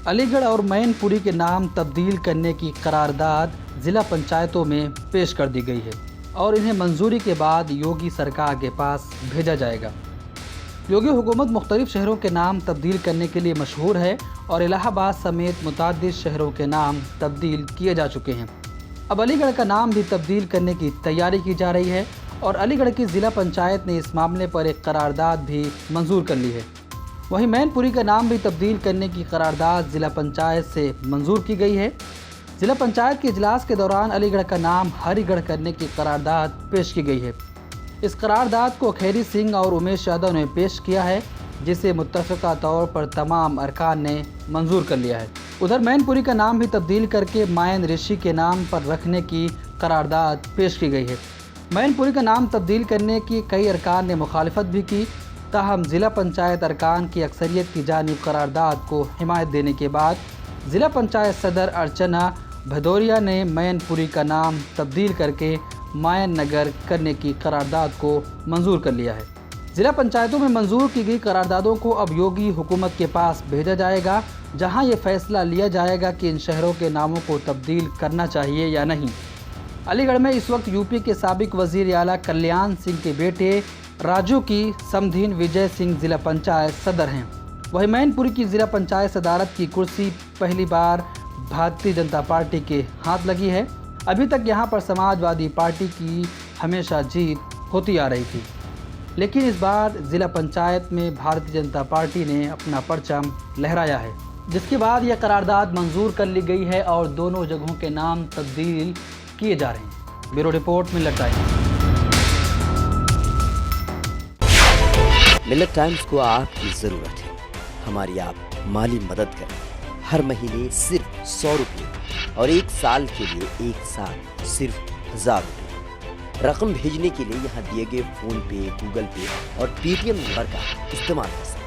अलीगढ़ और मैनपुरी के नाम तब्दील करने की करारदाद ज़िला पंचायतों में पेश कर दी गई है और इन्हें मंजूरी के बाद योगी सरकार के पास भेजा जाएगा। योगी हुकूमत मुख्तलिफ शहरों के नाम तब्दील करने के लिए मशहूर है और इलाहाबाद समेत मुतादिद शहरों के नाम तब्दील किए जा चुके हैं। अब अलीगढ़ का नाम भी तब्दील करने की तैयारी की जा रही है और अलीगढ़ की ज़िला पंचायत ने इस मामले पर एक करारदाद भी मंजूर कर ली है। वहीं मैनपुरी का नाम भी तब्दील करने की करारदाद ज़िला पंचायत से मंजूर की गई है। ज़िला पंचायत के इजलास के दौरान अलीगढ़ का नाम हरिगढ़ करने की करारदाद पेश की गई है। इस करारदाद को खैरी सिंह और उमेश यादव ने पेश किया है, जिसे मुत्तफ़िक़ा तौर पर तमाम अरकान ने मंजूर कर लिया है। उधर मैनपुरी का नाम भी तब्दील करके मायन ऋषि के नाम पर रखने की करारदाद पेश की गई है। मैनपुरी का नाम तब्दील करने की कई अरकान ने मुखालिफत भी की, ताहम ज़िला पंचायत अरकान की अक्सरियत की जानिब करारदाद को हिमायत देने के बाद ज़िला पंचायत सदर अर्चना भदौरिया ने मैनपुरी का नाम तब्दील करके मायन नगर करने की करारदाद को मंजूर कर लिया है। ज़िला पंचायतों में मंजूर की गई करारदादों को अब योगी हुकूमत के पास भेजा जाएगा, जहां ये फैसला लिया जाएगा कि इन शहरों के नामों को तब्दील करना चाहिए या नहीं। अलीगढ़ में इस वक्त यूपी के साबिक वज़ीर आला कल्याण सिंह के बेटे राजू की समधीन विजय सिंह ज़िला पंचायत सदर हैं। वहीं मैनपुरी की ज़िला पंचायत सदारत की कुर्सी पहली बार भारतीय जनता पार्टी के हाथ लगी है। अभी तक यहां पर समाजवादी पार्टी की हमेशा जीत होती आ रही थी, लेकिन इस बार ज़िला पंचायत में भारतीय जनता पार्टी ने अपना परचम लहराया है, जिसके बाद यह करारदाद मंजूर कर ली गई है और दोनों जगहों के नाम तब्दील किए जा रहे हैं। ब्यूरो रिपोर्ट, मिलत टाइम्स। मिलत टाइम्स को आपकी ज़रूरत है, हमारी आप माली मदद करें। हर महीने सिर्फ 100 रुपये और 1 साल के लिए एक साल सिर्फ 1000 रुपये। रकम भेजने के लिए यहाँ दिए गए फ़ोन पे, गूगल पे और पेटीएम नंबर का इस्तेमाल कर सकते हैं।